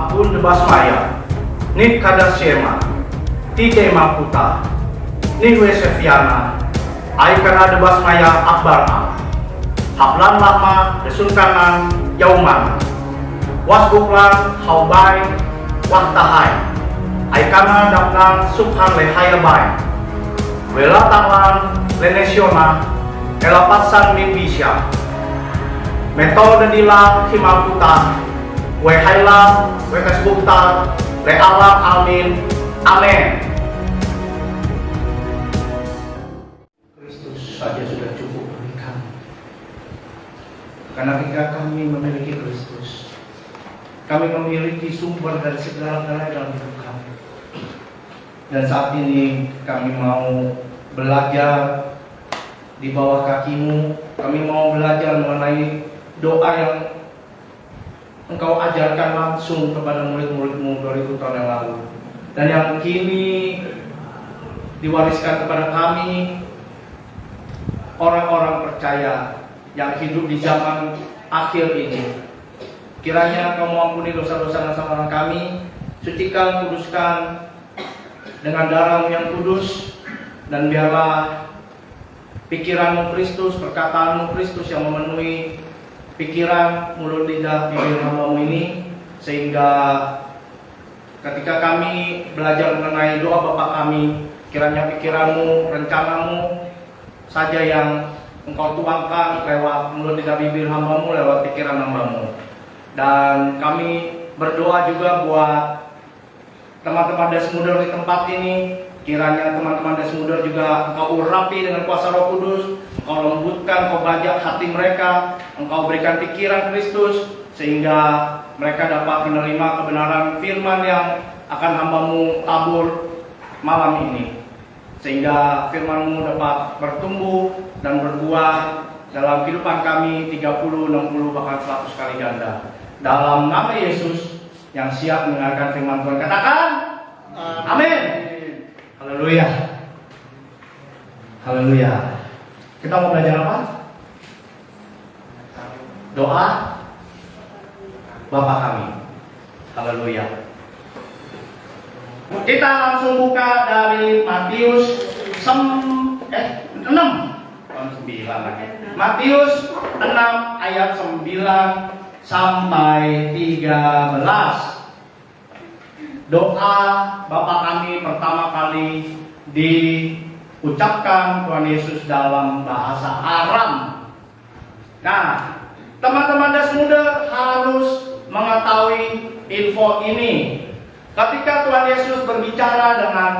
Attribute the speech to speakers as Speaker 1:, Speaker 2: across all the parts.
Speaker 1: Apun debas maya, nit kadar sema, tite maputa, ni wesefiana, ai kana debas maya akbar a. Haplan lama desun kanan yauman, wasbuklan haubai wahtahai, ai kana dapnan subhan lehaya bai, wela tanglan lenesiona, elapatsan mimpisya, metode dila himaputa, we haila, we kasbukta, le alam amin, amin. Kristus saja sudah cukup bagi kami. Karena ketika kami memiliki Kristus, kami memiliki sumber dari segala-galanya dalam hidup kami. Dan saat ini kami mau belajar di bawah kakimu. Kami mau belajar mengenai doa yang Engkau ajarkan langsung kepada murid-muridmu 2000 tahun yang lalu, dan yang kini diwariskan kepada kami, orang-orang percaya yang hidup di zaman akhir ini. Kiranya Engkau mengampuni dosa-dosa dan kesalahan kami, sucikan, kuduskan dengan darah-Mu yang kudus, dan biarlah pikiran-Mu Kristus, perkataan-Mu Kristus yang memenuhi pikiran, mulut, lidah, bibir hamba-Mu ini, sehingga ketika kami belajar mengenai doa Bapa kami, kiranya pikiran-Mu, rencana-Mu saja yang Engkau tuangkan lewat mulut, lidah, bibir hamba-Mu, lewat pikiran hamba-Mu. Dan kami berdoa juga buat teman-teman Desmuder di tempat ini. Kiranya teman-teman Desmuder juga Engkau urapi dengan kuasa Roh Kudus, Engkau lembutkan, Engkau bajak hati mereka, Engkau berikan pikiran Kristus, sehingga mereka dapat menerima kebenaran firman yang akan hamba-Mu tabur malam ini, sehingga firman-Mu dapat bertumbuh dan berbuah dalam kehidupan kami 30, 60, bahkan 100 kali ganda. Dalam nama Yesus yang siap mendengarkan firman Tuhan, katakan amin. Haleluya. Haleluya. Kita mau belajar apa? Doa Bapa kami. Haleluya. Kita langsung buka dari Matius 6 lagi. Matius 6 ayat 9 sampai 13. Doa Bapa kami pertama kali diucapkan Tuhan Yesus dalam bahasa Aram. Nah, teman-teman Desmuder harus mengetahui info ini. Ketika Tuhan Yesus berbicara dengan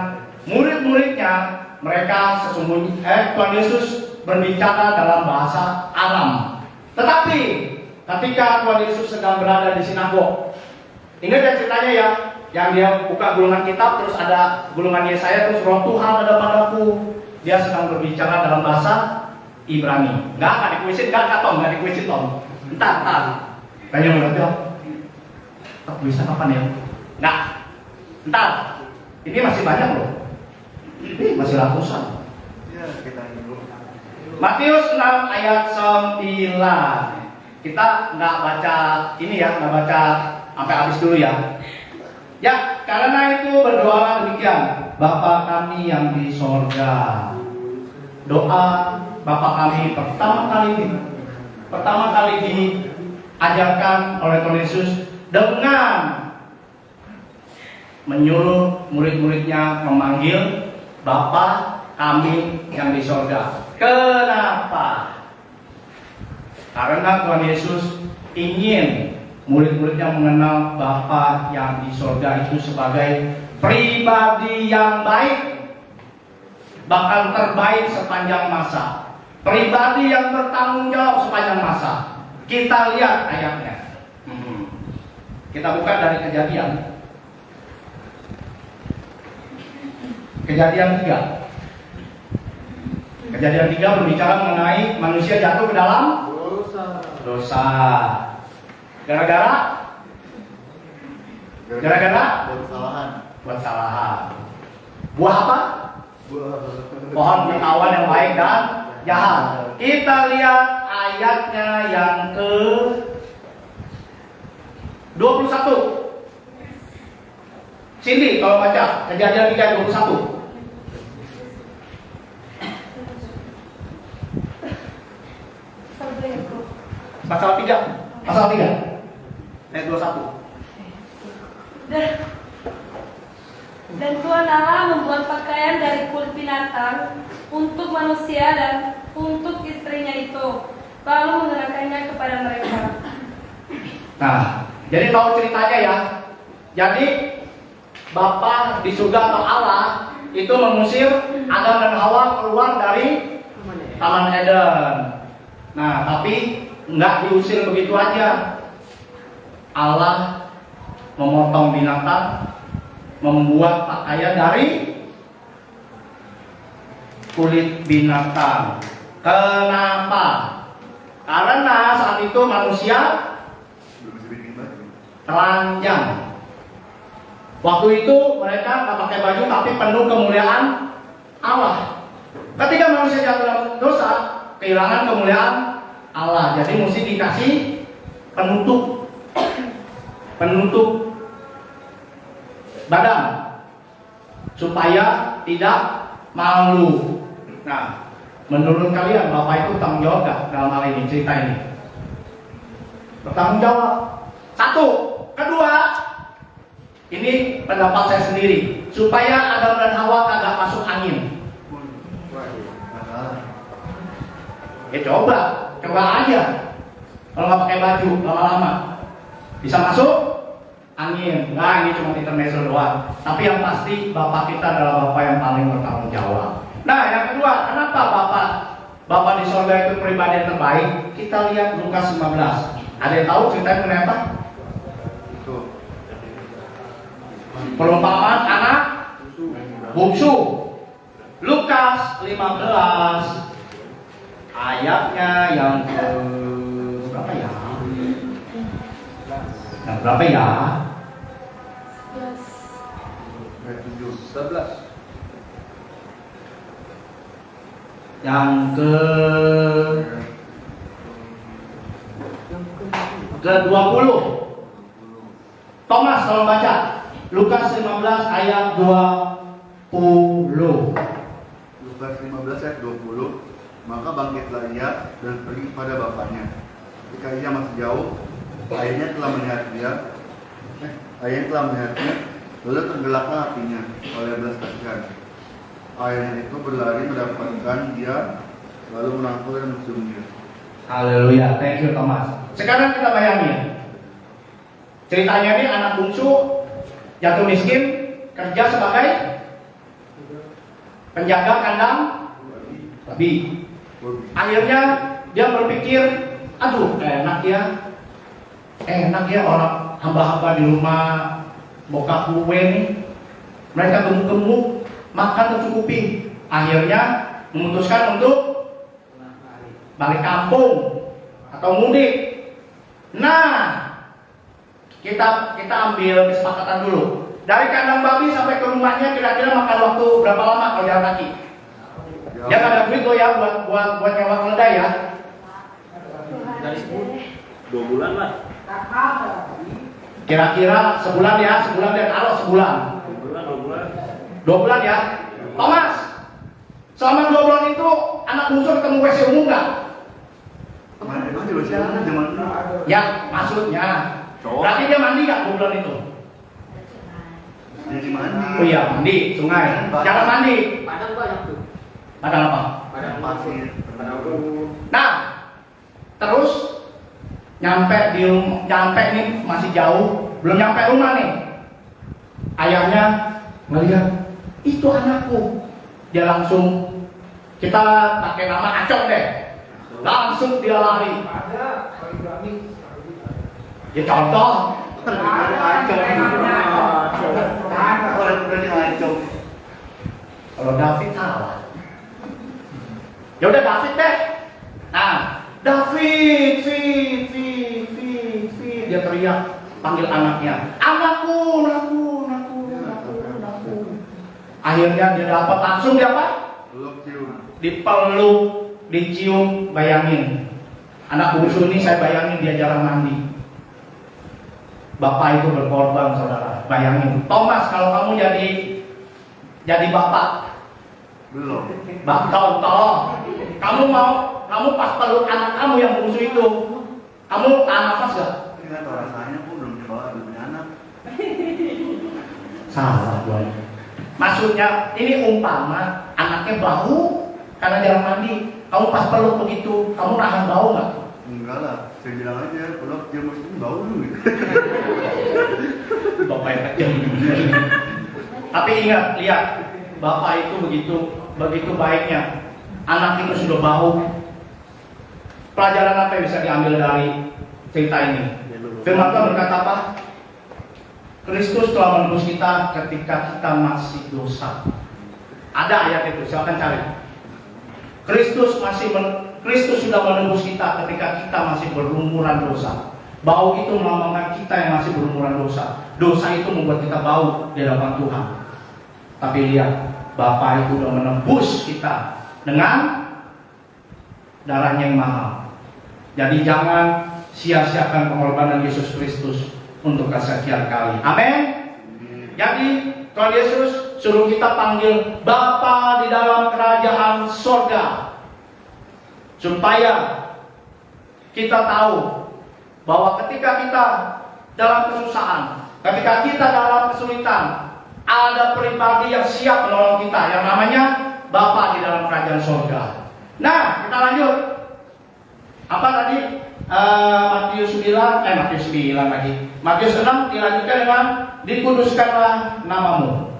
Speaker 1: murid-muridnya, mereka sesungguhnya Tuhan Yesus berbicara dalam bahasa Aram. Tetapi ketika Tuhan Yesus sedang berada di sinagog, ingat ya ceritanya ya, yang dia buka gulungan kitab, terus ada gulungan Yesaya, terus Roh Tuhan ada padaku. Dia sedang berbicara dalam bahasa Ibrani. Nggak dikuisin, nggak dikuisin Tom. Entar. Tanya menurut Tom, bisa kapan ya? Nggak. Entar. Ini masih banyak loh. Ini masih ratusan. Ya, kita dulu. Matius 6 ayat 9. Kita nggak baca ini ya, nggak baca sampai habis dulu ya. Ya, karena itu berdoa demikian, Bapa kami yang di sorga. Doa Bapa kami pertama kali diajarkan oleh Tuhan Yesus dengan menyuruh murid-muridnya memanggil Bapa kami yang di sorga. Kenapa? Karena Tuhan Yesus ingin murid-muridnya mengenal Bapa yang di sorga itu sebagai pribadi yang baik, bahkan terbaik sepanjang masa, pribadi yang bertanggung jawab sepanjang masa. Kita lihat ayatnya. Kita buka dari Kejadian 3. Kejadian 3 berbicara mengenai manusia jatuh ke dalam dosa. Gara-gara bersalahan. Buah apa? Pohon pengetahuan yang baik dan jahat. Kita lihat ayatnya yang ke 21. Cindy kalau baca Kejadian 3:21. Pasal 3 ayat 21.
Speaker 2: Dan Tuhan Allah membuat pakaian dari kulit binatang untuk manusia dan untuk istrinya itu, lalu mengenakannya kepada mereka.
Speaker 1: Nah, jadi tahu ceritanya ya. Jadi Bapa di surga atau Allah itu mengusir Adam dan Hawa keluar dari Taman Eden. Nah, tapi nggak diusir begitu aja. Allah memotong binatang, membuat pakaian dari kulit binatang. Kenapa? Karena saat itu manusia telanjang. Waktu itu mereka nggak pakai baju tapi penuh kemuliaan Allah. Ketika manusia jatuh dalam dosa, kehilangan kemuliaan Allah. Jadi mesti dikasih penutup badan supaya tidak malu. Nah, menurut kalian Bapak itu tanggung jawab gak dalam hal ini, cerita ini? Bertanggung jawab. Satu. Kedua, ini pendapat saya sendiri, supaya Adam dan Hawa kagak masuk angin. Ya coba aja. Kalau nggak pakai baju lama-lama bisa masuk angin. Nah, ini cuma intermezzo doang. Tapi yang pasti Bapak kita adalah Bapak yang paling bertanggung jawab. Nah, yang kedua, kenapa Bapak di surga itu pribadi yang terbaik? Kita lihat Lukas 15. Ada yang tahu ceritanya mengenai apa? Perumpamaan anak bungsu. Lukas 15 ayatnya yang ke berapa ya? Yang berapa ya?
Speaker 3: 11.
Speaker 1: Yang ke 20. Thomas tolong baca. Lukas 15 ayat 20.
Speaker 3: Lukas 15 ayat 20. Maka bangkitlah ia dan pergi kepada bapaknya. Ketika ia masih jauh, ayahnya telah melihatnya, lalu tergelaklah hatinya oleh belas kasihan. Ayahnya itu berlari mendapatkan dia, lalu merangkul dan mencium dia.
Speaker 1: Haleluya, thank you Thomas. Sekarang kita bayangin, ceritanya ini anak bungsu jatuh miskin, kerja sebagai penjaga kandang babi. Akhirnya dia berpikir, aduh enak ya orang hamba-hamba di rumah bokap gue nih, mereka gemuk-gemuk, makan tercukupi. Akhirnya memutuskan untuk balik kampung atau mudik. Nah, kita ambil kesepakatan dulu. Dari kandang babi sampai ke rumahnya kira-kira makan waktu berapa lama kalau jalan kaki? Ya nggak ada duit lo ya buat nyewa keledai ya.
Speaker 4: Dari 2 bulan lah.
Speaker 1: Kira-kira sebulan dan kalau sebulan. 2 bulan ya. Thomas, selama 2 bulan itu anak bungsu ketemu WC umum nggak?
Speaker 3: Emang di WC mana zaman dulu?
Speaker 1: Ya, maksudnya. Berarti dia mandi nggak 2 bulan itu?
Speaker 3: Jadi mandi.
Speaker 1: Oh iya, mandi sungai. Jangan mandi.
Speaker 4: Padang banyak tuh.
Speaker 1: Padang apa?
Speaker 4: Padang
Speaker 3: Pasir.
Speaker 1: Nah, terus nyampe nih masih jauh, belum nyampe rumah nih. Ayahnya melihat itu anakku, dia langsung kita pakai nama Acong deh, langsung dia lari. Ya contoh, kalau David salah. Ya udah David deh. Nah, David, dia teriak panggil anaknya. Anakku. Akhirnya dia dapat langsung dia apa? Dipeluk, dicium, bayangin. Anak bungsu ini saya bayangin dia jarang mandi. Bapak itu berkorban, saudara. bayangin, Thomas, kalau kamu jadi bapak,
Speaker 3: Belum.
Speaker 1: tolong, kamu pas peluk anak kamu yang bungsu itu, kamu tahan nafas gak?
Speaker 3: Ini kan rasanya aku belum nyoba punya anak.
Speaker 1: Salah gue. Maksudnya ini umpama anaknya bau karena jarang mandi. Kamu pas peluk begitu, kamu nahan bau nggak?
Speaker 3: Enggak lah, saya bilang aja kalau dia mesti bau dulu gitu.
Speaker 1: Bapak yang kecil. Tapi ingat, lihat, bapak itu begitu baiknya. Anak itu sudah bau. Pelajaran apa yang bisa diambil dari cerita ini? Firman Tuhan berkata apa? Kristus telah menebus kita ketika kita masih dosa. Ada ayat itu, silakan cari. Kristus sudah menebus kita ketika kita masih berlumuran dosa. Bau itu melambangkan kita yang masih berlumuran dosa. Dosa itu membuat kita bau di hadapan Tuhan. Tapi lihat, Bapa itu sudah menebus kita dengan darahnya yang mahal. Jadi jangan sia-siakan pengorbanan Yesus Kristus untuk kesekian kali. Amin. Jadi Tuhan Yesus suruh kita panggil Bapa di dalam kerajaan sorga, supaya kita tahu bahwa ketika kita dalam kesusahan, ketika kita dalam kesulitan, ada pribadi yang siap menolong kita, yang namanya Bapa di dalam kerajaan sorga. Nah, kita lanjut. Apa tadi? Matius 9 lagi. Matius 6 dilanjutkan dengan dikuduskanlah namamu.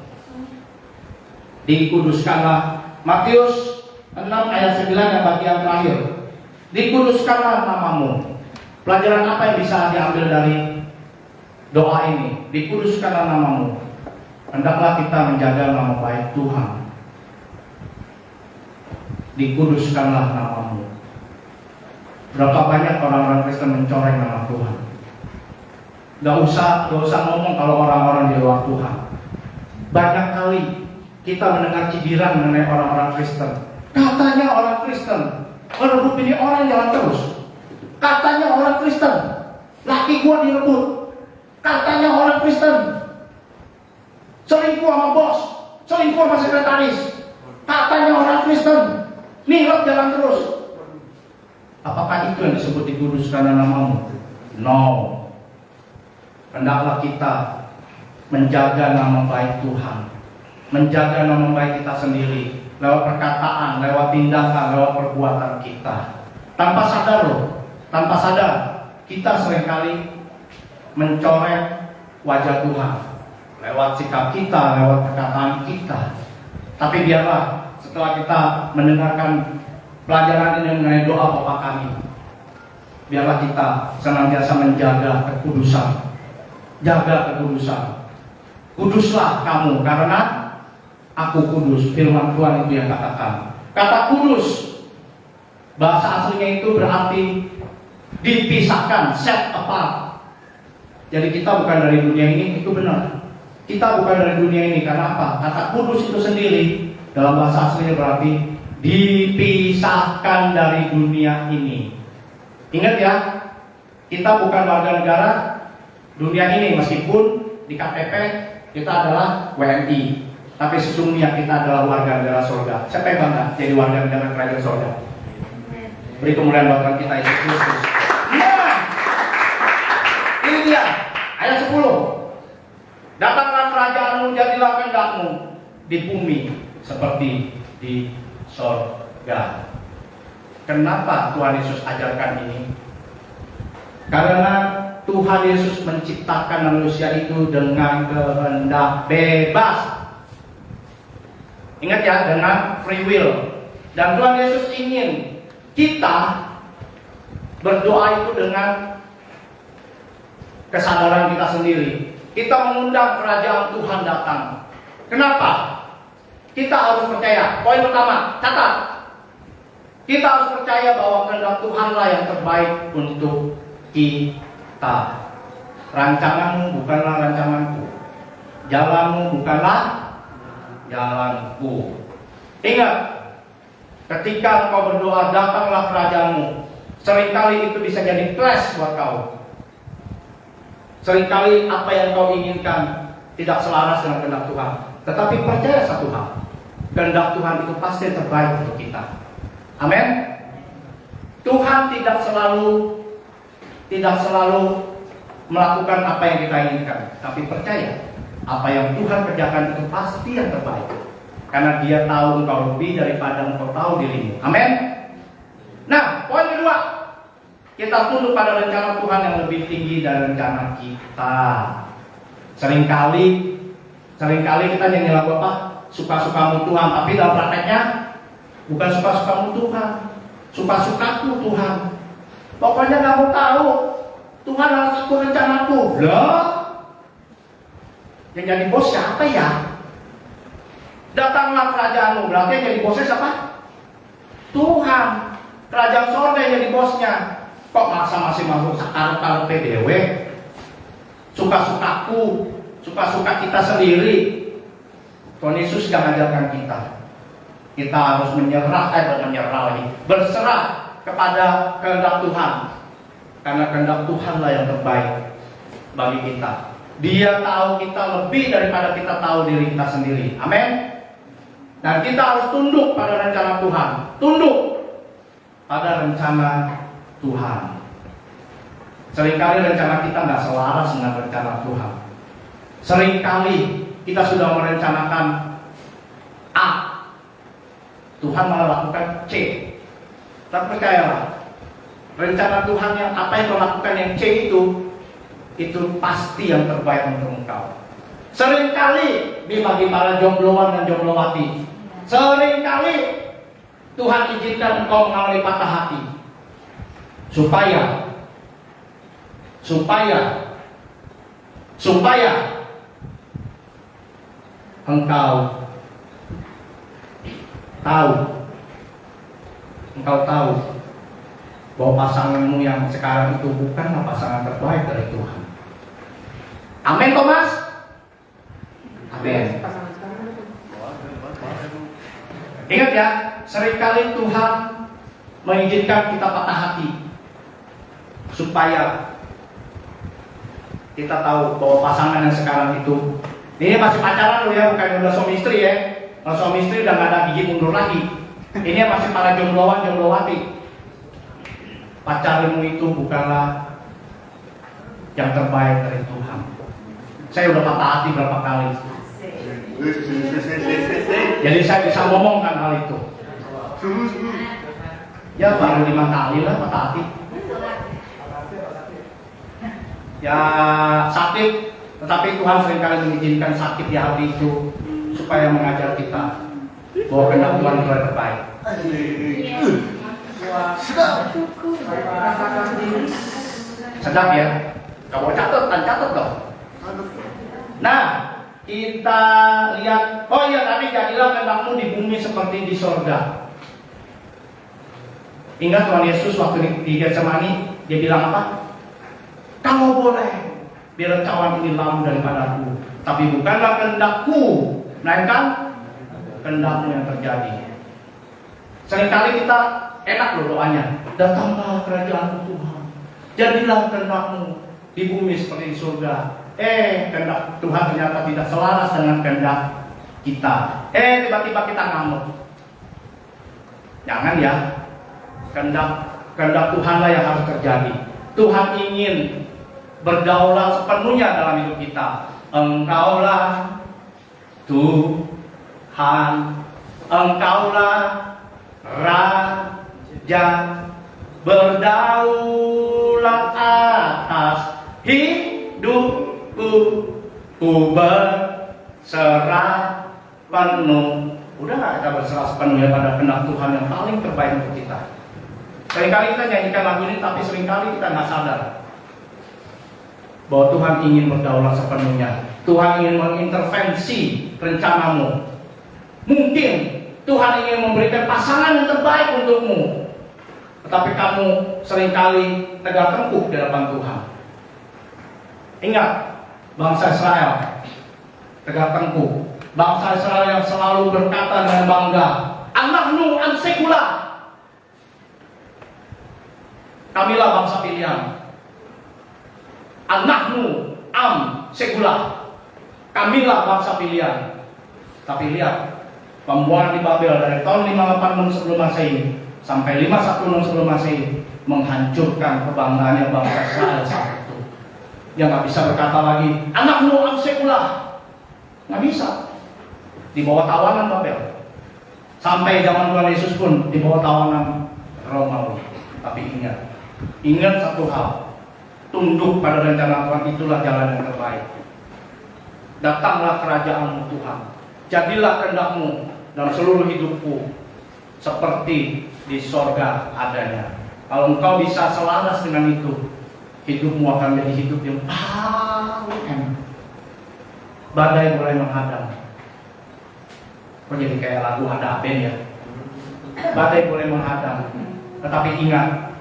Speaker 1: Dikuduskanlah. Matius 6 ayat 9 yang bagian terakhir. Dikuduskanlah namamu. Pelajaran apa yang bisa diambil dari doa ini? Dikuduskanlah namamu. Hendaklah kita menjaga nama baik Tuhan. Dikuduskanlah namamu. Berapa banyak orang-orang Kristen mencoreng nama Tuhan? Gak usah ngomong kalau orang-orang di luar Tuhan. Banyak kali kita mendengar cibiran mengenai orang-orang Kristen. Katanya orang Kristen merebut ini orang jalan terus. Katanya orang Kristen laki gua direbut. Katanya orang Kristen selingkuh sama bos, selingkuh sama sekretaris. Katanya orang Kristen nilai jalan terus. Apakah itu yang disebut dikuduskan namamu? No. Hendaklah kita menjaga nama baik Tuhan, menjaga nama baik kita sendiri lewat perkataan, lewat tindakan, lewat perbuatan kita. Tanpa sadar kita seringkali mencoreng wajah Tuhan lewat sikap kita, lewat perkataan kita. Tapi biarlah setelah kita mendengarkan pelajaran ini mengenai doa Bapa kami, biarlah kita senantiasa menjaga kekudusan. Jaga kekudusan. Kuduslah kamu karena aku kudus. Firman Tuhan itu yang katakan. Kata kudus, bahasa aslinya itu berarti dipisahkan, set apart. Jadi kita bukan dari dunia ini, itu benar. Kita bukan dari dunia ini, karena apa? Kata kudus itu sendiri dalam bahasa aslinya berarti dipisahkan dari dunia ini. Ingat ya, kita bukan warga negara dunia ini, meskipun di KTP kita adalah WNI, tapi sesungguhnya kita adalah warga negara surga. Siapa yang bangga jadi warga negara kerajaan surga? Beri kemuliaan buat Tuhan kita Yesus Kristus. Nah, ini dia ayat 10. Datanglah kerajaanmu, jadilah kehendakmu di bumi seperti di surga. Kenapa Tuhan Yesus ajarkan ini? Karena Tuhan Yesus menciptakan manusia itu dengan kehendak bebas. Ingat ya, dengan free will. Dan Tuhan Yesus ingin kita berdoa itu dengan kesadaran kita sendiri. Kita mengundang kerajaan Tuhan datang. Kenapa? Kita harus percaya. Poin pertama, catat. Kita harus percaya bahwa kehendak Tuhanlah yang terbaik untuk kita. Rancanganmu bukanlah rancanganku, jalanmu bukanlah jalanku. Ingat, ketika kau berdoa datanglah kerajaanmu, seringkali itu bisa jadi clash buat kau. Seringkali apa yang kau inginkan tidak selaras dengan kehendak Tuhan. Tetapi percaya satu hal, kehendak Tuhan itu pasti terbaik untuk kita. Amin. Tuhan tidak selalu melakukan apa yang kita inginkan, tapi percaya apa yang Tuhan kerjakan itu pasti yang terbaik. Karena Dia tahu engkau lebih daripada engkau tahu dirimu. Amin. Nah, poin kedua, kita tunduk pada rencana Tuhan yang lebih tinggi dari rencana kita. Seringkali kita nyanyi lagu apa? Suka-sukamu Tuhan, tapi dalam prakteknya bukan suka-sukamu Tuhan, suka-sukaku Tuhan. Pokoknya kamu tahu Tuhan harus ikut rencanaku. Loh, yang jadi bos siapa ya? Datanglah kerajaanmu, berarti yang jadi bosnya siapa? Tuhan. Kerajaan sorga yang jadi bosnya. Kok masih masuk sakar-sakar PDW? Suka-sukaku, suka-suka kita sendiri. Tuhan Yesus yang ajarkan kita. Kita harus berserah kepada kehendak Tuhan. Karena kehendak Tuhanlah yang terbaik bagi kita. Dia tahu kita lebih daripada kita tahu diri kita sendiri. Amin. Dan kita harus tunduk pada rencana Tuhan. Tunduk pada rencana Tuhan. Seringkali rencana kita nggak selaras dengan rencana Tuhan. Seringkali kita sudah merencanakan A, Tuhan malah lakukan C. Tak percayalah, rencana Tuhan yang apa yang kau lakukan yang C itu pasti yang terbaik untuk engkau. Seringkali bagi para jombloan dan jomblowati, seringkali Tuhan izinkan engkau mengalami patah hati supaya engkau tahu bahwa pasanganmu yang sekarang itu bukanlah pasangan terbaik dari Tuhan. Amin, Thomas. Amin. Ingat ya, seringkali Tuhan mengizinkan kita patah hati supaya kita tahu bahwa pasangan yang sekarang itu, ini masih pacaran loh ya, bukan udah suami istri ya. Kalau suami istri udah gak ada gigi mundur lagi. Ini masih para jombloan jomblowati. Pacarmu itu bukanlah yang terbaik dari Tuhan. Saya udah patah hati berapa kali. Jadi saya bisa ngomongkan hal itu. Ya baru 5 kali lah patah hati. Ya sakit, tetapi Tuhan seringkali mengizinkan sakit di hati itu supaya mengajar kita bahwa kehendak Tuhan itu yang terbaik. Sedap ya? Kamu catat dong. Nah, kita lihat. Oh iya, tadi jadilah kehendakmu di bumi seperti di sorga. Ingat Tuhan Yesus waktu di Getsemani, Dia bilang apa? Kamu boleh biar cawan ini lalu daripadaku, tapi bukanlah kehendakku, melainkan kehendakmu yang terjadi. Seringkali kita enak loh doanya, datanglah kerajaan Tuhan, jadilah kehendakmu di bumi seperti di surga. Kehendak Tuhan ternyata tidak selaras dengan kehendak kita. Tiba-tiba kita ngamuk. Jangan ya, kehendak Tuhanlah yang harus terjadi. Tuhan ingin berdaulat sepenuhnya dalam hidup kita. Engkaulah Tuhan, Engkaulah Raja, berdaulat atas hidupku, ku berserah penuh. Udah gak kita berserah sepenuhnya pada kehendak Tuhan yang paling terbaik untuk kita? Seringkali kita nyanyikan lagu ini, tapi seringkali kita nggak sadar bahwa Tuhan ingin berdaulat sepenuhnya. Tuhan ingin mengintervensi rencanamu. Mungkin Tuhan ingin memberikan pasangan yang terbaik untukmu, tetapi kamu seringkali tegak tengkuk di hadapan Tuhan. Ingat, bangsa Israel tegak tengkuk. Bangsa Israel yang selalu berkata dengan bangga, Anahnu am sekula. Kamilah bangsa pilihan. Anahnu am sekula. Kamilah bangsa pilihan. Tapi lihat, pembuangan di Babel dari tahun 586 sebelum Masehi sampai 516 sebelum Masehi menghancurkan kebanggaannya bangsa Israel saat itu. Dia nggak bisa berkata lagi, anakmu amsekulah. Nggak bisa. Di bawah tawanan Babel. Sampai zaman Tuhan Yesus pun di bawah tawanan Romawi. Tapi ingat satu hal, tunduk pada rencana Tuhan, itulah jalan yang terbaik. Datanglah kerajaanmu Tuhan, jadilah kehendakmu dalam seluruh hidupku seperti di sorga adanya. Kalau engkau bisa selaras dengan itu, hidupmu akan menjadi hidup yang paling enak. Badai mulai menghadang. Kok jadi kayak lagu ada band ya? Badai boleh menghadang, tetapi ingat,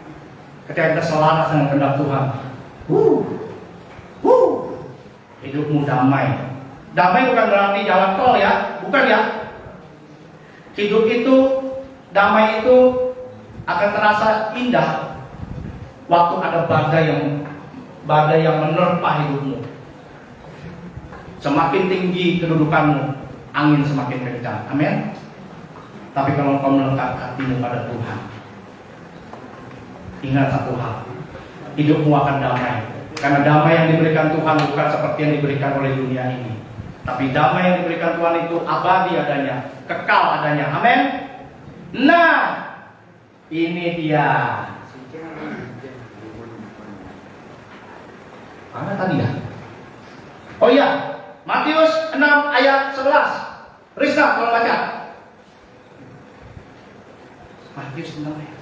Speaker 1: ketika kita selaras dengan kehendak Tuhan, hidupmu damai. Damai bukan berarti jalan tol ya, bukan ya. Hidup itu, damai itu akan terasa indah waktu ada badai yang menerpa hidupmu. Semakin tinggi kedudukanmu, angin semakin kencang. Amin. Tapi kalau kau melekat hatimu pada Tuhan, ingat satu hal, hidupmu akan damai. Karena damai yang diberikan Tuhan bukan seperti yang diberikan oleh dunia ini. Tapi damai yang diberikan Tuhan itu abadi adanya, kekal adanya. Amin. Nah, ini dia. Mana tadi ya? Oh iya, Matius 6 ayat 11. Rizka tolong baca. Matius 6 ayat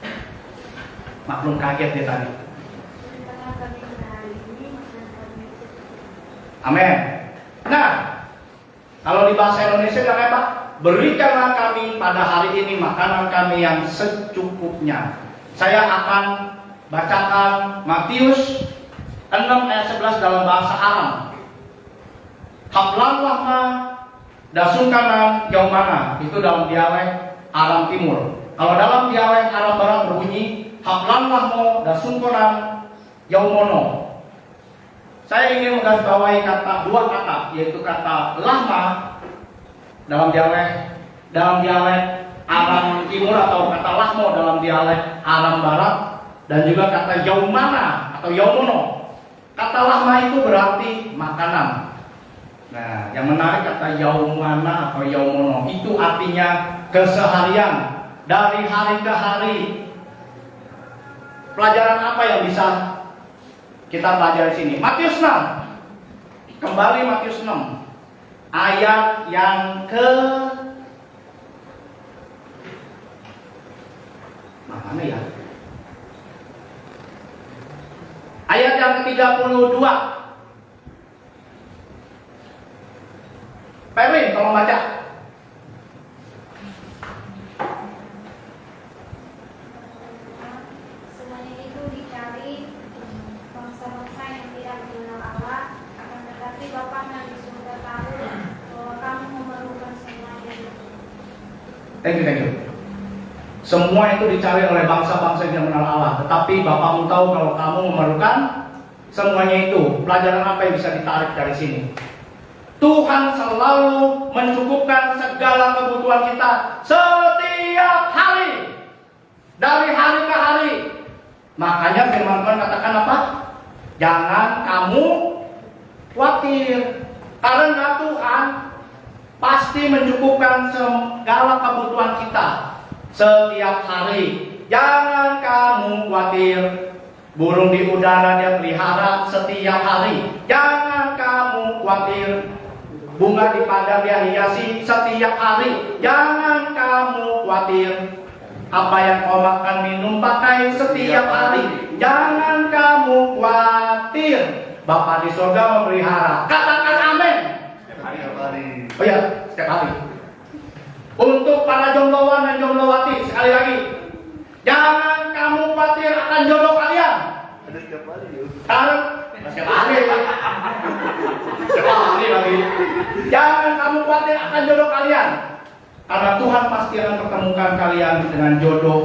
Speaker 1: 11. Maklum kaget dia tadi. Amin. Nah, kalau di bahasa Indonesia kan apa? Berikanlah kami pada hari ini makanan kami yang secukupnya. Saya akan bacakan Matius 6 ayat 11 dalam bahasa Aram. Hablanlah ma dasungkanan jauh mana? Itu dalam dialek Aram Timur. Kalau dalam dialek Aram Barat berbunyi hablanlah mo dasungkanan jauh mono. Saya ingin menggarisbawahi dua kata, yaitu kata lama dalam dialek Aram Timur atau kata lahmo dalam dialek Aram Barat, dan juga kata yaumana atau yaumono. Kata lama itu berarti makanan. Nah, yang menarik kata yaumana atau yaumono itu artinya keseharian, dari hari ke hari. Pelajaran apa yang bisa kita pelajari sini? Matius 6. Kembali Matius 6. Ayat yang ke mana ya? Ayat yang ke-32. Perwin, tolong baca.
Speaker 5: Semuanya itu dicari bangsa-bangsa yang tidak mengenal Allah, akan tetapi Bapa yang di surga tahu bahwa kamu memerlukan semuanya itu.
Speaker 1: Thank you. Semua itu dicari oleh bangsa-bangsa yang mengenal Allah, tetapi Bapamu tahu kalau kamu memerlukan semuanya itu. Pelajaran apa yang bisa ditarik dari sini? Tuhan selalu mencukupkan segala kebutuhan kita setiap hari, dari hari ke hari. Makanya firman Tuhan katakan apa? Jangan kamu khawatir, karena Tuhan pasti mencukupkan segala kebutuhan kita setiap hari. Jangan kamu khawatir. Burung di udara dia pelihara setiap hari. Jangan kamu khawatir. Bunga di padang dia hiasi setiap hari. Jangan kamu khawatir. Apa yang kau makan minum pakai setiap hari. Jangan kamu khawatir. Bapa di surga memelihara. Katakan amin.
Speaker 3: Setiap hari.
Speaker 1: Oh ya, setiap hari. Untuk para jombloan dan jomblowati, sekali lagi, jangan kamu khawatir akan jodoh kalian.
Speaker 3: Ada setiap hari yuk.
Speaker 1: Setiap hari lagi. Jangan kamu khawatir akan jodoh kalian, karena Tuhan pasti akan pertemukan kalian dengan jodoh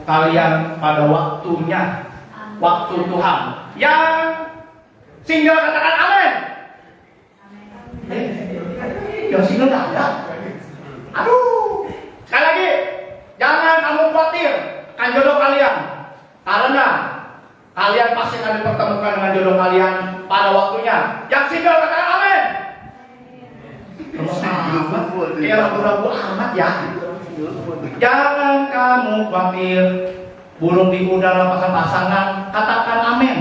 Speaker 1: kalian pada waktunya, waktu Tuhan. Yang single katakan amin. Yang single nggak ada. Aduh. Sekali lagi, jangan kamu khawatir akan jodoh kalian, karena kalian pasti akan dipertemukan dengan jodoh kalian pada waktunya. Yang single katakan amin. Kayak ragu-ragu amat ya. Jangan kamu khawatir, burung di udara pasang-pasangan, katakan amin.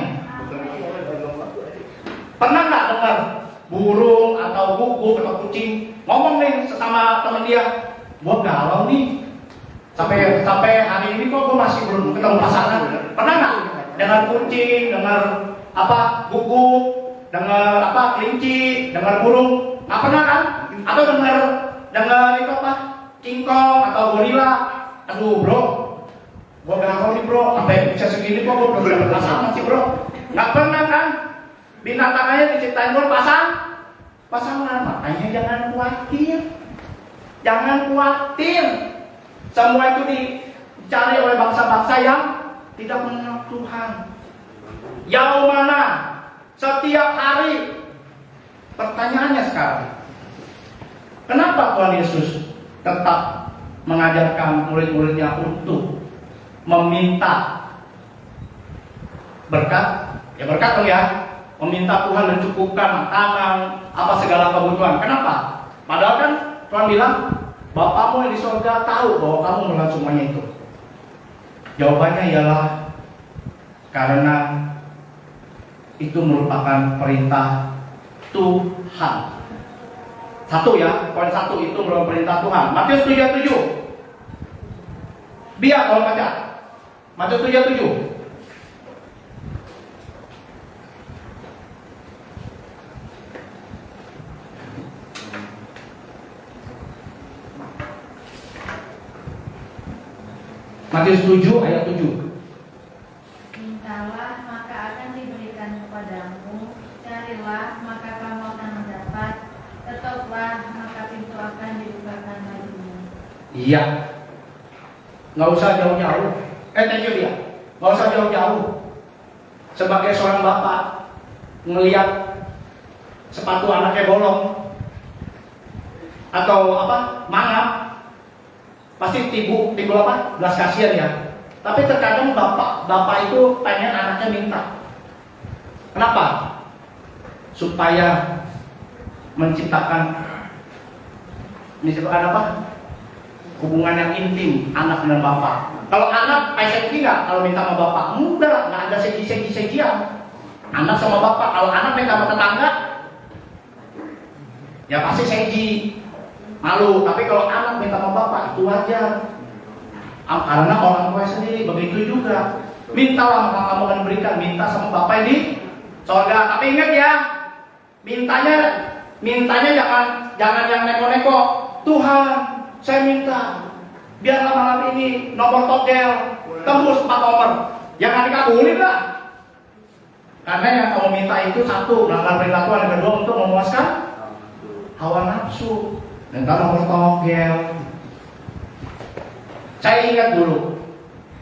Speaker 1: Pernah nggak dengar burung atau guguk atau kucing ngomong nih sesama temen dia, gua galau nih, sampai hari ini kok gua masih belum ketemu pasangan. Pernah nggak dengar kucing, dengar apa guguk, dengar apa kelinci, dengar burung? Nggak pernah kan? Atau dengar itu apa? Kingkong atau gorila? Aduh bro, gua galau nih bro, sampai bisa segini kok gua belum dapet pasangan sih bro. Nggak pernah kan? Binatang aja diciptain pun pasangan, makanya jangan khawatir. Jangan khawatir. Semua itu dicari oleh bangsa-bangsa yang tidak mengenal Tuhan. Jauh mana? Setiap hari. Pertanyaannya sekarang, kenapa Tuhan Yesus tetap mengajarkan murid-muridnya untuk meminta berkat? Ya berkat dong ya. Meminta Tuhan mencukupkan makanan, apa segala kebutuhan. Kenapa? Padahal kan Tuhan bilang, Bapamu yang di surga tahu bahwa kamu melakukan semuanya itu. Jawabannya ialah karena itu merupakan perintah Tuhan. Satu ya, poin satu itu merupakan perintah Tuhan. Matius 7:7. Biar kalau baca. Matius 7:7. Matius 7 ayat 7.
Speaker 5: Mintalah maka akan diberikan kepadamu, carilah maka kamu akan mendapat, ketoklah maka pintu akan dibukakan bagimu.
Speaker 1: Iya. Nggak usah jauh-jauh. Thank you dia. Nggak usah jauh-jauh. Sebagai seorang bapak ngelihat sepatu anaknya bolong atau apa mangap, pasti timbul apa? Belas kasihan ya. Tapi terkadang bapak itu pengen anaknya minta. Kenapa? Supaya menciptakan apa? Hubungan yang intim anak dan bapak. Kalau anak segi nggak? Kalau minta sama bapak, mudah, nggak ada segi-segian. Anak sama bapak. Kalau anak minta sama tetangga, ya pasti segi. Malu, tapi kalau anak minta sama bapak itu wajar. Karena orang tua sendiri begitu juga. Mintalah maka kamu akan berikan. Minta sama bapak di surga. Tapi ingat ya, mintanya jangan yang neko-neko. Tuhan, saya minta biarlah malam ini nomor togel tembus 4 nomor. Jangan dikabulin lah. Karena yang kamu minta itu satu, melanggar perintah Tuhan. Yang kedua untuk memuaskan hawa nafsu. Dan kalau nomor togel, saya ingat dulu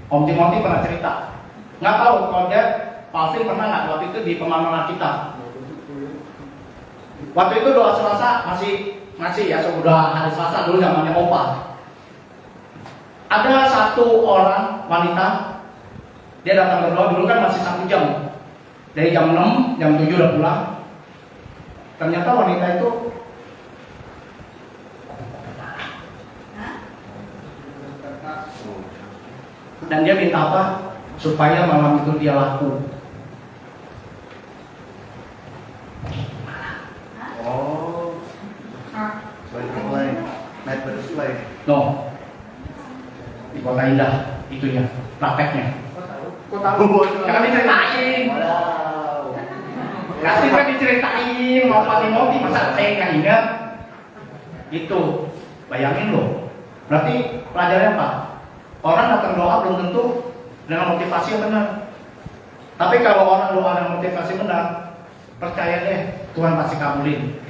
Speaker 1: Om Timothy pernah cerita. Nggak tahu kalau dia Palvin pernah nggak waktu itu di pemamaran kita. Waktu itu doa Selasa masih ya sudah hari Selasa dulu zamannya Opa. Ada satu orang wanita, dia datang berdoa dulu kan masih 1 jam. Dari jam 6, jam 7 udah pulang. Ternyata wanita itu dan dia minta apa? Supaya malam itu dia laku.
Speaker 3: Oh, butterfly, night butterfly.
Speaker 1: No, di Kota Indah itunya, prakteknya.
Speaker 3: Kok tahu?
Speaker 1: Jangan diceritain. Kasih kan diceritain, mau mati masa saya nggak ingat. Gitu, bayangin loh. Berarti pelajarannya apa? Orang datang doa belum tentu dengan motivasi yang benar. Tapi kalau orang doa dengan motivasi benar, percaya deh Tuhan pasti kabulin.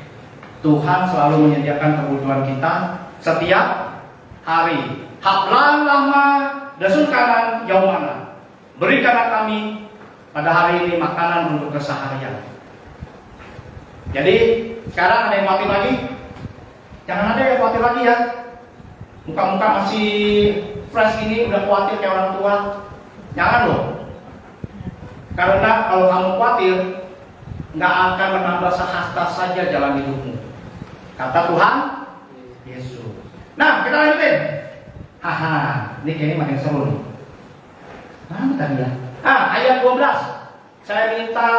Speaker 1: Tuhan selalu menyediakan kebutuhan kita setiap hari. Hablan lama dasun kanan jauh mana. Berikanlah kami pada hari ini makanan untuk keseharian. Jadi sekarang ada yang khawatir lagi? Jangan ada yang khawatir lagi ya. Muka-muka masih fresh ini udah khawatir kayak orang tua. Jangan loh. Karena kalau kamu khawatir, nggak akan menambah sehasta saja jalan hidupmu. Kata Tuhan Yesus. Nah, kita lanjutin. Haha, ini kayaknya makin seru nih. Mana tadi ya? Ayat 12. Saya minta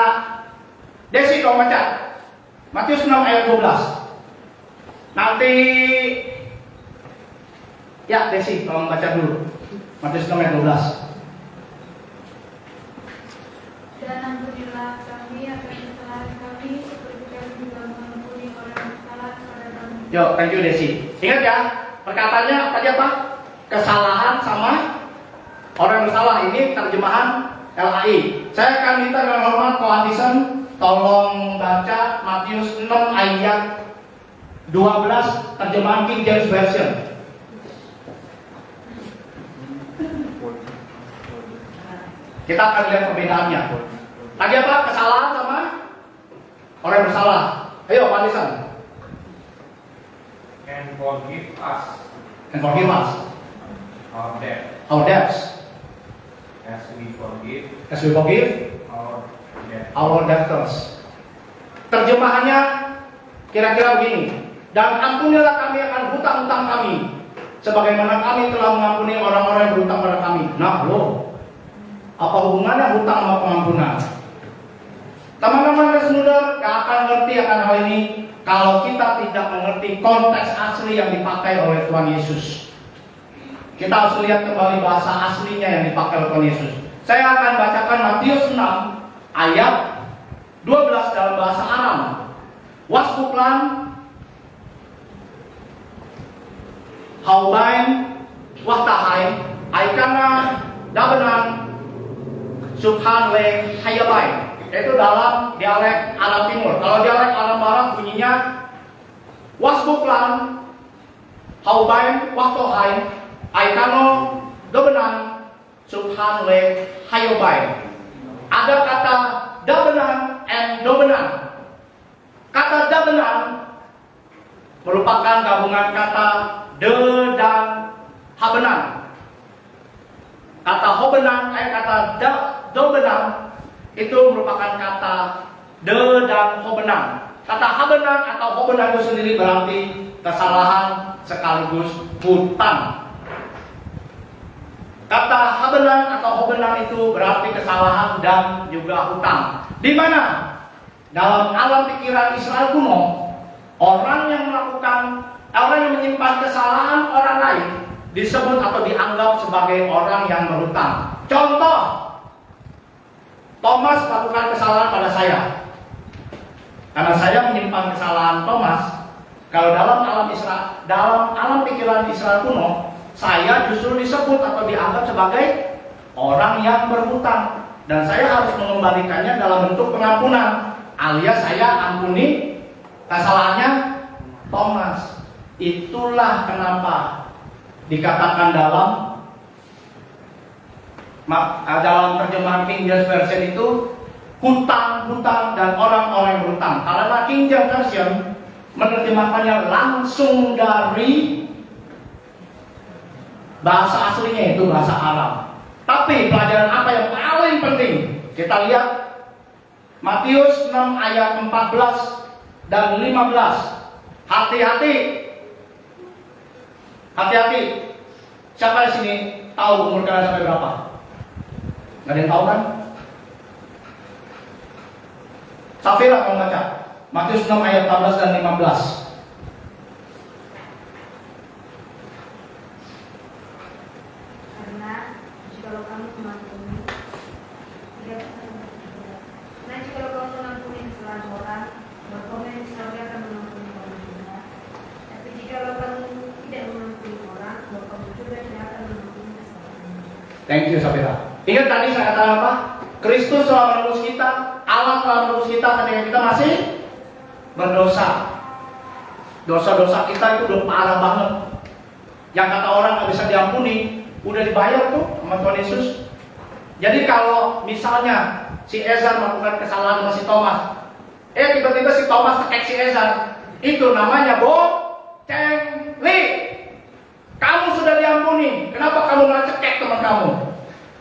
Speaker 1: Desi kau baca. Matius 6 ayat 12. Nanti ya Desi tolong baca dulu. Matius 6 ayat 12.
Speaker 5: Dan ampunilah kami akan kesalahan kami seperti kami juga mengampuni orang yang bersalah kepada kami.
Speaker 1: Yo, thank you Desi. Ingat ya, perkataannya tadi apa? Kesalahan sama orang yang bersalah. Ini terjemahan LAI. Saya akan minta dengan hormat Koantisen tolong baca Matius 6 ayat 12 terjemahan King James Version. Kita akan lihat perbedaannya. Tadi apa? Kesalahan sama orang yang bersalah. Ayo, Koantisen.
Speaker 6: And forgive us
Speaker 1: And forgive us
Speaker 6: our debt
Speaker 1: our debts
Speaker 6: as we forgive
Speaker 1: as we forgive
Speaker 6: our debt.
Speaker 1: our debtors. Terjemahannya kira-kira begini. Dan ampunilah kami akan hutang-hutang kami, sebagaimana kami telah mengampuni orang-orang yang berhutang pada kami. Nah, loh, apa hubungannya hutang sama pengampunan? Teman-teman listener gak akan ngerti akan hal ini kalau kita tidak mengerti konteks asli yang dipakai oleh Tuhan Yesus. Kita harus lihat kembali bahasa aslinya yang dipakai oleh Tuhan Yesus. Saya akan bacakan Matius 6 ayat 12 dalam bahasa Aram. Wasbuklan Haubain Wahtahain Aikana Dabenan Subhan Le Hayabain. Itu dalam dialek Arab Timur. Kalau dialek Arab Barat bunyinya Wasbuklan Haubain Wahtahain Aikano Dabenan Subhan Le Hayabain. Ada kata Dabenan and Dobenan. Kata Dabenan merupakan gabungan kata de dan habenan. Kata hobenan, kata dobenan itu merupakan kata de dan hobenan. Kata habenan atau hobenan itu sendiri berarti kesalahan sekaligus hutang. Kata habenan atau hobenan itu berarti kesalahan dan juga hutang. Di mana? Dalam alam pikiran Israel kuno, orang yang menyimpan kesalahan orang lain disebut atau dianggap sebagai orang yang berhutang. Contoh, Thomas melakukan kesalahan pada saya. Karena saya menyimpan kesalahan Thomas, kalau dalam alam pikiran Israel kuno, saya justru disebut atau dianggap sebagai orang yang berhutang, dan saya harus mengembalikannya dalam bentuk pengampunan, alias saya ampuni kesalahannya Thomas. Itulah kenapa dikatakan dalam terjemahan King James Version itu hutang-hutang dan orang-orang yang berhutang. Karena King James Version menerjemahkannya langsung dari bahasa aslinya, itu bahasa Arab. Tapi pelajaran apa yang paling penting? Kita lihat Matius 6 ayat 14 dan 15. Hati-hati. Hati-hati. Siapa di sini tahu umur kalian sampai berapa? Gak ada yang tahu kan? Safira kamu baca Matius 6 ayat 14 dan 15.
Speaker 5: Karena jikalau kamu mengampuni, jikalau kamu mengampuni kesalahan orang, maka di surga akan mengampuni orang juga. Tapi jikalau kamu tidak mengampuni orang, maka juga tidak akan mengampuni kesalahan.
Speaker 1: Thank you Safira. Ingat tadi saya katakan apa? Kristus telah menebus kita, Allah telah menebus kita ketika kita masih berdosa. Dosa-dosa kita itu udah parah banget. Yang kata orang nggak bisa diampuni, udah dibayar tuh sama Tuhan Yesus. Jadi kalau misalnya si Ezra melakukan kesalahan sama si Thomas. Tiba-tiba si Thomas tekek si Ezra. Itu namanya bocengli. Kamu sudah diampuni, kenapa kamu malah cekek teman kamu?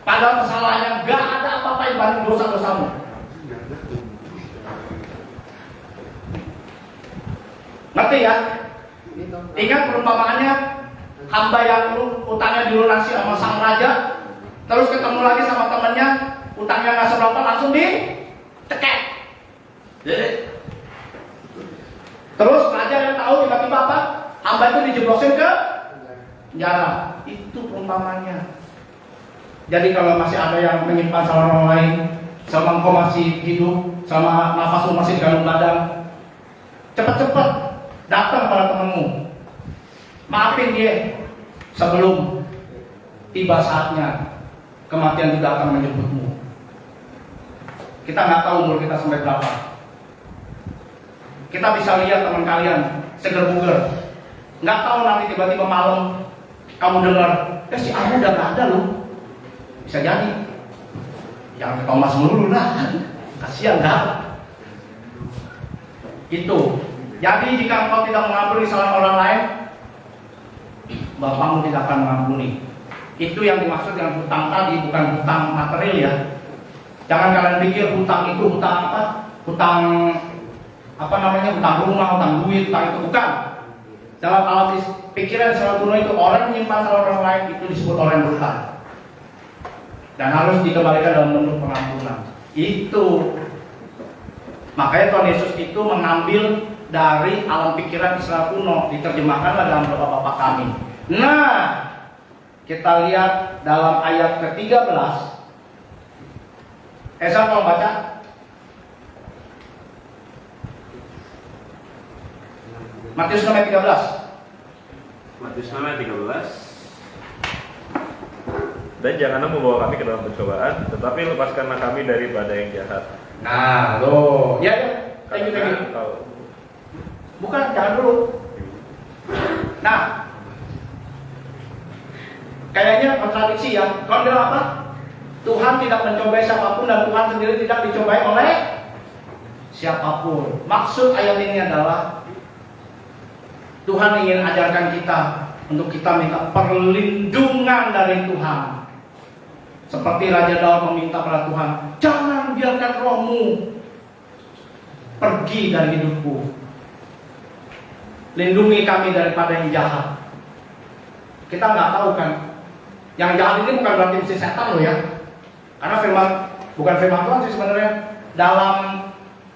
Speaker 1: Padahal kesalahannya gak ada apa-apa dibanding dosa-dosamu. Ngerti ya? Ingat perumpamaannya, hamba yang utangnya dilunasi sama sang raja, terus ketemu lagi sama temannya, utangnya nggak seberapa, langsung dicekek. Terus raja yang tahu tiba-tiba apa? Hamba itu dijeblosin ke penjara. Itu perumpamannya. Jadi kalau masih ada yang menyimpan salah orang lain, selama engkau masih hidup, selama nafasmu masih di dalam badan, cepat-cepat datang pada temanmu, maafin dia sebelum tiba saatnya kematian itu akan menjemputmu. Kita nggak tahu umur kita sampai berapa. Kita bisa lihat teman kalian seger buger, nggak tahu nanti tiba-tiba malam kamu dengar, si Amu udah nggak ada loh. Bisa jadi. Jangan ke Thomas melulu lah, kasihan kan? Itu. Jadi jika engkau tidak mengampuni kesalahan orang lain, Bapakmu tidak akan mengampuni. Itu yang dimaksud dengan hutang tadi, bukan hutang material ya. Jangan kalian pikir hutang itu hutang apa? Hutang hutang rumah, hutang duit, hutang itu bukan. Dalam alam pikiran secara kuno itu orang menyimpan salah orang lain itu disebut orang berhutang. Dan harus dikembalikan dalam bentuk pengampunan. Itu makanya Tuhan Yesus itu mengambil dari alam pikiran Israel kuno, diterjemahkanlah dalam doa Bapa kami. Nah, kita lihat dalam ayat ke-13. Esa kalau baca Matius 6 ayat 13.
Speaker 7: Matius 6 ayat 13. Dan janganlah membawa kami ke dalam pencobaan, tetapi lepaskanlah kami daripada yang jahat.
Speaker 1: Nah, loh, ya, thank you. Bukan, jangan dulu. Nah, kayaknya kontradiksi ya. Tuhan bilang apa? Tuhan tidak mencobai siapapun dan Tuhan sendiri tidak dicobai oleh siapapun. Maksud ayat ini adalah Tuhan ingin ajarkan kita untuk kita minta perlindungan dari Tuhan. Seperti Raja Daud meminta pada Tuhan, jangan biarkan rohmu pergi dari hidupku. Lindungi kami daripada yang jahat. Kita nggak tahu kan, yang jahat ini bukan berarti mesti setan loh ya. Karena bukan firman Tuhan sih sebenarnya.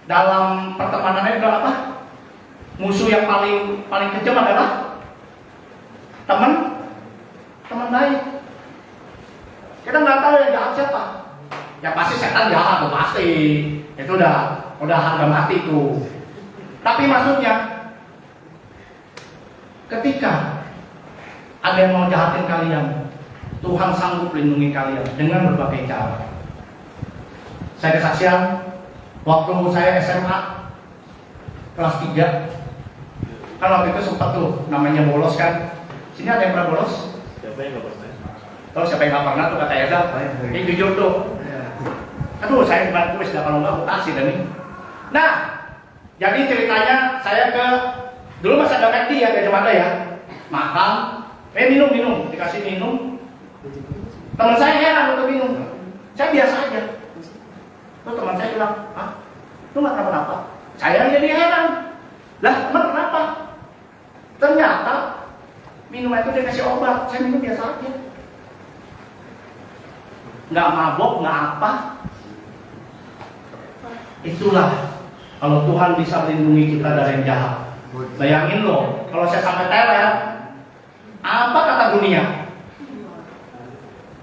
Speaker 1: Dalam pertemanannya itu apa? Musuh yang paling kejam adalah teman baik. Kita nggak tahu yang jahat siapa. Ya pasti setan jahat tuh pasti. Itu udah harga mati tuh. Tapi maksudnya, ketika ada yang mau jahatin kalian, Tuhan sanggup lindungi kalian dengan berbagai cara. Saya kesaksian, waktu saya SMA kelas 3, kan waktu itu sempat tuh namanya bolos kan. Sini ada yang pernah bolos?
Speaker 7: Siapa yang nggak pernah?
Speaker 1: Tahu siapa yang nggak pernah tuh kata Eza? Ini jujur tuh. Aduh, saya kemarin tulis dah kalau nggak aku kasih dan ini. Nah, jadi ceritanya saya dulu masih ada McD ya, Gajah Mada ya. Makan, minum, dikasih minum. Teman saya heran untuk minum. Saya biasa aja. Terus teman saya bilang, lu nggak kenapa-napa? Saya jadi heran. Lah, emang kenapa? Ternyata minum itu dikasih obat, saya minum biasa aja. Nggak mabok, nggak apa. Itulah kalau Tuhan bisa melindungi kita dari yang jahat. Bayangin loh, kalau saya sampai teler, apa kata dunia?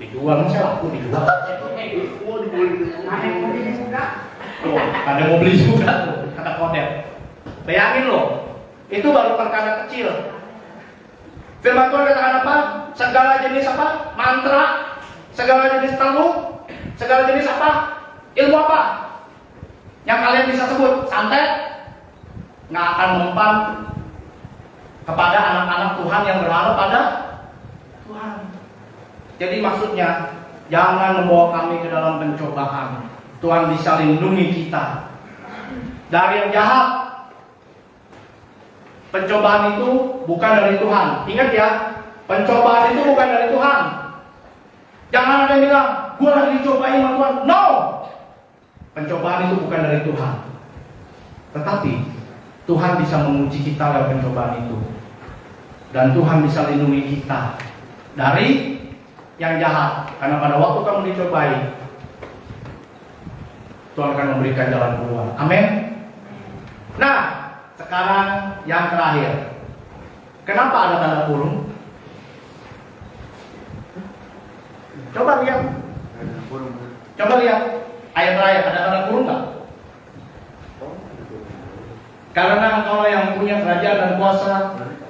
Speaker 1: Dijual, saya laku dijual. Tuh, ada mau beli juga tuh, kata Kodet. Bayangin loh, itu baru perkara kecil. Firman Tuhan katakan apa? Segala jenis apa? Mantra, segala jenis teluk, segala jenis apa? Ilmu apa? Yang kalian bisa sebut santet, nggak akan mempan kepada anak-anak Tuhan yang berharap pada Tuhan. Jadi maksudnya, jangan membawa kami ke dalam pencobaan. Tuhan bisa lindungi kita dari yang jahat. Pencobaan itu bukan dari Tuhan. Ingat ya, pencobaan itu bukan dari Tuhan. Jangan ada yang bilang, gue lagi dicobain sama Tuhan. No! Pencobaan itu bukan dari Tuhan. Tetapi Tuhan bisa menguji kita lewat pencobaan itu. Dan Tuhan bisa lindungi kita dari yang jahat. Karena pada waktu kamu dicobai, Tuhan akan memberikan jalan keluar. Amin. Nah, sekarang yang terakhir. Kenapa ada tanda kurung? Coba lihat. Coba lihat. Ayat terakhir, ada tanda kurung nggak? Karena engkau yang punya kerajaan dan kuasa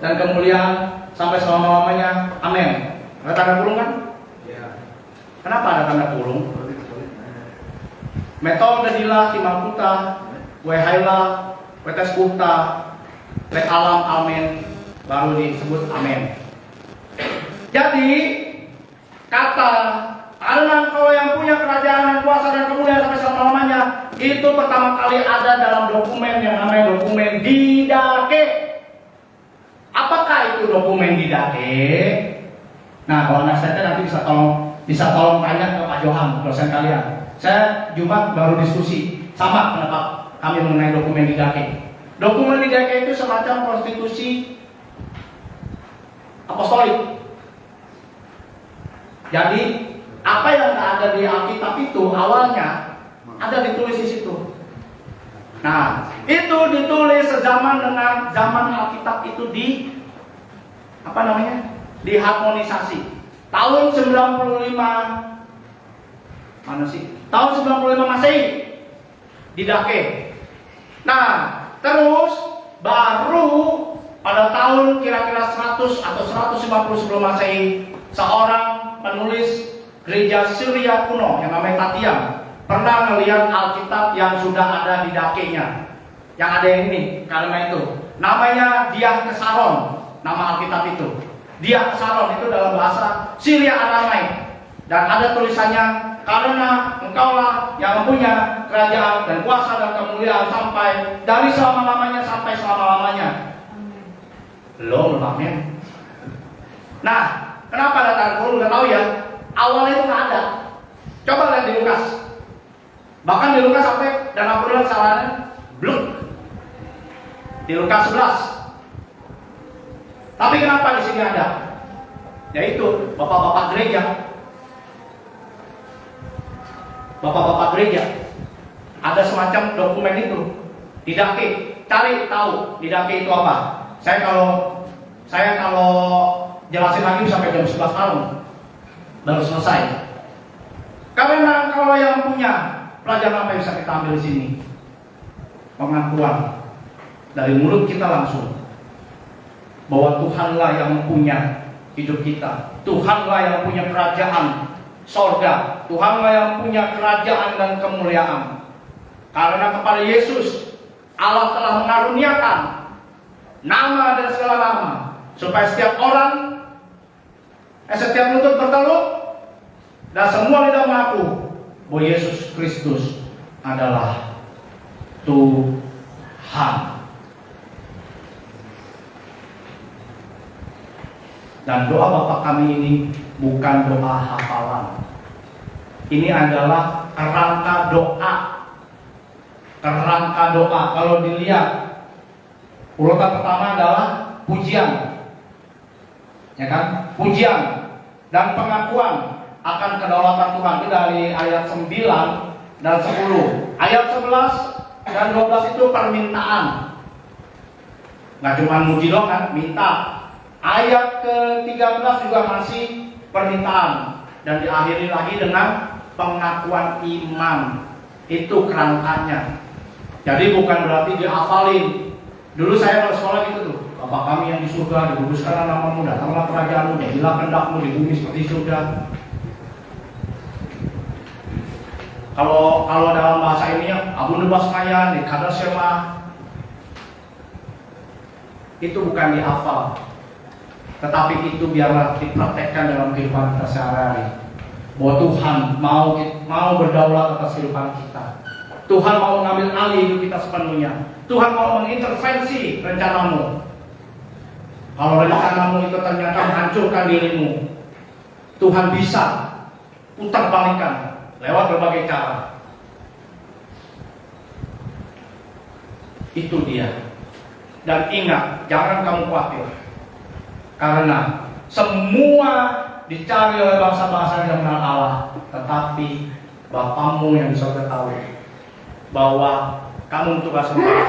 Speaker 1: dan kemuliaan sampai selama-lamanya. Amin. Ada tanda kurung kan? Kenapa ada tanda kurung? Metode dilah timangkuta, wehaila, wetes bukta, lek alam amin, baru disebut amin. Jadi kata karena engkau yang punya kerajaan dan kuasa dan kemuliaan sampai selama-lamanya, itu pertama kali ada dalam dokumen yang namanya dokumen Didache. Apakah itu dokumen Didache? Nah, kalau anak saya nanti bisa tolong tanya ke Pak Johan, dosen kalian. Saya Jumat baru diskusi sama pendapat kami mengenai dokumen Didache. Dokumen Didache itu semacam konstitusi apostolik. Jadi apa yang ada di Alkitab itu awalnya ada ditulis di situ. Nah, itu ditulis sezaman dengan zaman Alkitab itu diharmonisasi. Tahun 95 mana sih? Tahun 95 Masehi Didache. Nah, terus baru pada tahun kira-kira 100 atau 150 sebelum Masehi, seorang penulis gereja Syria kuno yang namanya Tatian pernah melihat Alkitab yang sudah ada Didache-nya. Yang ada yang ini, kalimat itu namanya Diah Kesaron, nama Alkitab itu. Diah Kesaron itu dalam bahasa Syria Aramaik. Dan ada tulisannya, karena engkaulah yang mempunyai kerajaan dan kuasa dan kemuliaan sampai dari selama-lamanya sampai selama-lamanya. Belum, amin. Nah, kenapa ada tanda kurung? Nggak tahu ya. Awalnya itu nggak ada. Coba lihat di Lukas. Bahkan di Lukas sampai dan aku bilang salahnya bluk. Di Lukas 11. Tapi kenapa di sini ada? Yaitu bapak-bapak gereja. Bapak-bapak gereja ada semacam dokumen itu Didache. Cari tahu Didache itu apa. Saya kalau jelasin lagi sampai jam 11 malam baru selesai. Karena kalau yang punya pelajaran apa yang bisa kita ambil di sini? Pengakuan dari mulut kita langsung bahwa Tuhanlah yang punya hidup kita. Tuhanlah yang punya kerajaan sorga. Tuhanlah yang punya kerajaan dan kemuliaan. Karena kepada Yesus Allah telah mengaruniakan nama dan segala nama, supaya setiap orang, setiap lutut berteluk dan semua lidah mengaku bahwa Yesus Kristus adalah Tuhan. Dan doa Bapa kami ini bukan doa hafalan. Ini adalah kerangka doa. Kerangka doa. Kalau dilihat urutan pertama adalah pujian, ya kan? Pujian dan pengakuan akan kedaulatan Tuhan itu dari ayat 9 dan 10. Ayat 11 dan 12 itu permintaan. Nggak cuma muji doang kan, minta. Ayat ke-13 juga masih permintaan dan diakhiri lagi dengan pengakuan iman. Itu kerangkanya. Jadi bukan berarti dihafalin. Dulu saya kalau sekolah gitu tuh, Bapa kami yang di surga, dikuduskanlah namamu, datanglah kerajaanmu, jadilah kehendakmu di bumi seperti surga. Kalau dalam bahasa ininya Abu Nubasmayan, di Kadar Shema, itu bukan dihafal, tetapi itu biarlah dipraktekkan dalam kehidupan kita sehari-hari. bahwa Tuhan mau berdaulat atas kehidupan kita. Tuhan mau mengambil alih hidup kita sepenuhnya. Tuhan mau mengintervensi rencanamu. Kalau rencanamu itu ternyata menghancurkan dirimu, Tuhan bisa putar balikan lewat berbagai cara. Itu dia. Dan ingat, jangan kamu khawatir, karena semua dicari oleh bangsa-bangsa yang mengenal Allah, tetapi Bapamu yang di surga tahu bahwa kamu untuk sembah.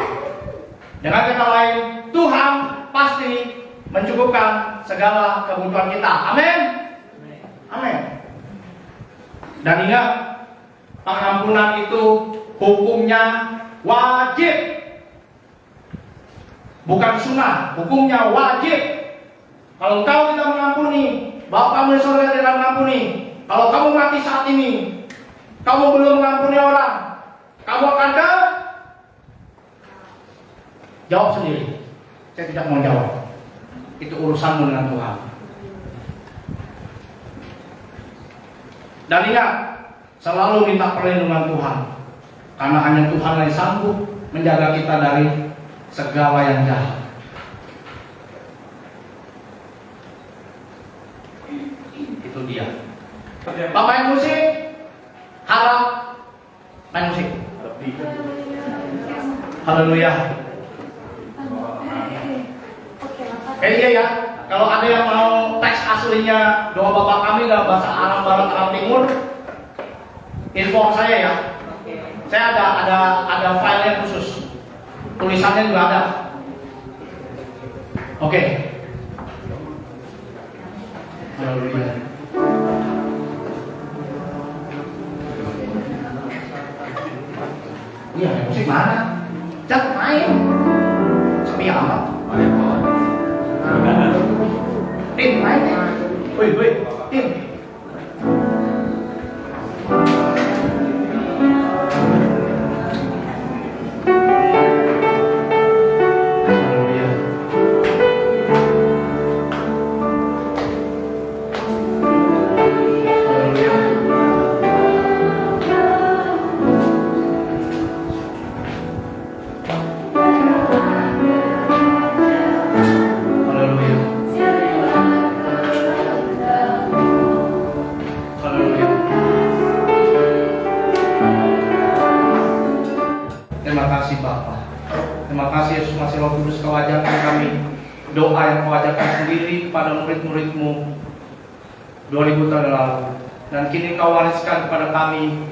Speaker 1: Dengan kata lain, Tuhan pasti mencukupkan segala kebutuhan kita. Amin. Amin. Dan ingat, pengampunan itu hukumnya wajib. Bukan sunnah, hukumnya wajib. Kalau kau tidak mengampuni, Bapamu di surga tidak mengampuni. Kalau kamu mati saat ini, kamu belum mengampuni orang, kamu akan jawab sendiri. Saya tidak mau jawab. Itu urusanmu dengan Tuhan. Dan ingat, selalu minta perlindungan Tuhan, karena hanya Tuhan yang sanggup menjaga kita dari segala yang jahat. Itu dia. Pak main musik, harap main musik. Haleluya. Iya ya. Kalau ada yang mau teks aslinya doa Bapa Kami dalam bahasa Arab Barat Arab Timur, info saya ya. Saya ada file khusus. Tulisannya juga ada. Oke. Haleluya. Iya, musik mana? Jangan main. Sepi amat. Tim main. Woi, tim. Terima kasih Bapa. Terima kasih Yesus masih Roh Kudus, Kau ajarkan kami doa yang Kau ajarkan sendiri kepada murid-murid-Mu 2000 tahun lalu. Dan kini Kau wariskan kepada kami,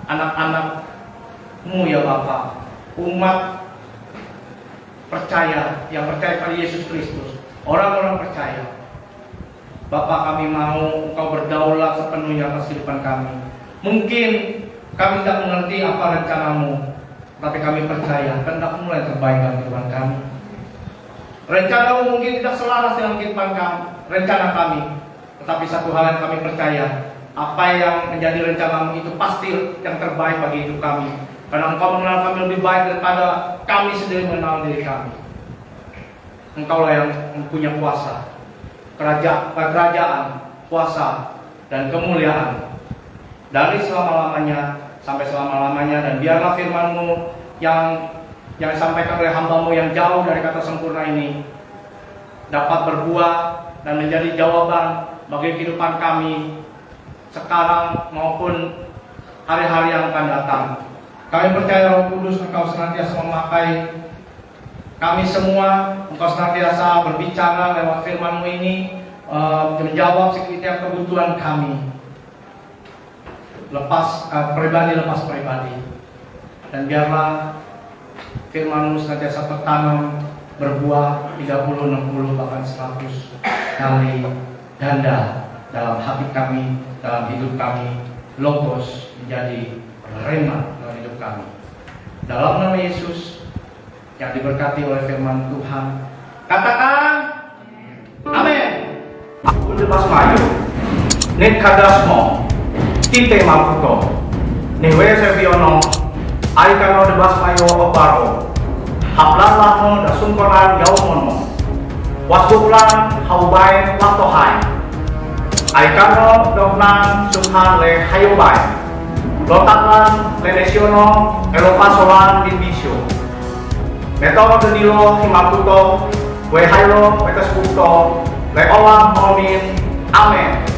Speaker 1: anak-anak-Mu ya Bapa, umat percaya, yang percaya pada Yesus Kristus, orang-orang percaya. Bapa, kami mau Engkau berdaulat sepenuhnya atas kehidupan kami. Mungkin kami tidak mengerti apa rencana-Mu, tapi kami percaya kehendak-Mu yang terbaik dalam kehidupan kami. Rencana-Mu mungkin tidak selaras dengan kehidupan kami, rencana kami, tetapi satu hal yang kami percaya, apa yang menjadi rencana-Mu itu pasti yang terbaik bagi hidup kami. Karena Engkau mengenal kami lebih baik daripada kami sendiri mengenal diri kami. Engkaulah yang mempunyai kuasa, kerajaan, kuasa, dan kemuliaan dari selama-lamanya sampai selama-lamanya. Dan biarlah firman-Mu yang disampaikan oleh hamba-Mu yang jauh dari kata sempurna ini dapat berbuah dan menjadi jawaban bagi kehidupan kami sekarang maupun hari-hari yang akan datang. Kami percaya Roh Kudus, Engkau senantiasa memakai kami semua, Engkau senantiasa berbicara lewat firman-Mu ini, menjawab setiap kebutuhan kami, lepas pribadi. Dan biarlah firman-Mu senantiasa tertanam, berbuah 30, 60, bahkan 100 kali ganda dalam hati kami, dalam hidup kami. Logos menjadi rema dalam hidup kami. Dalam nama Yesus yang diberkati oleh firman Tuhan, katakan amin. Untuk Mas Mayu, Nek Kadasmo, Tite Maputo, Newe Seviono, Aikano de Bas Mayo Oparo, Hablahno da Sungkoran Yaumono, Wasbuklan Haubain Watohai, Aikano Domnang Sumhan Le Hayobai Lotaklan Le Lesiono Elopasolan Divisio Neto Danilo Himaputo We Hailo Metasputo Le Olam Momin Amen.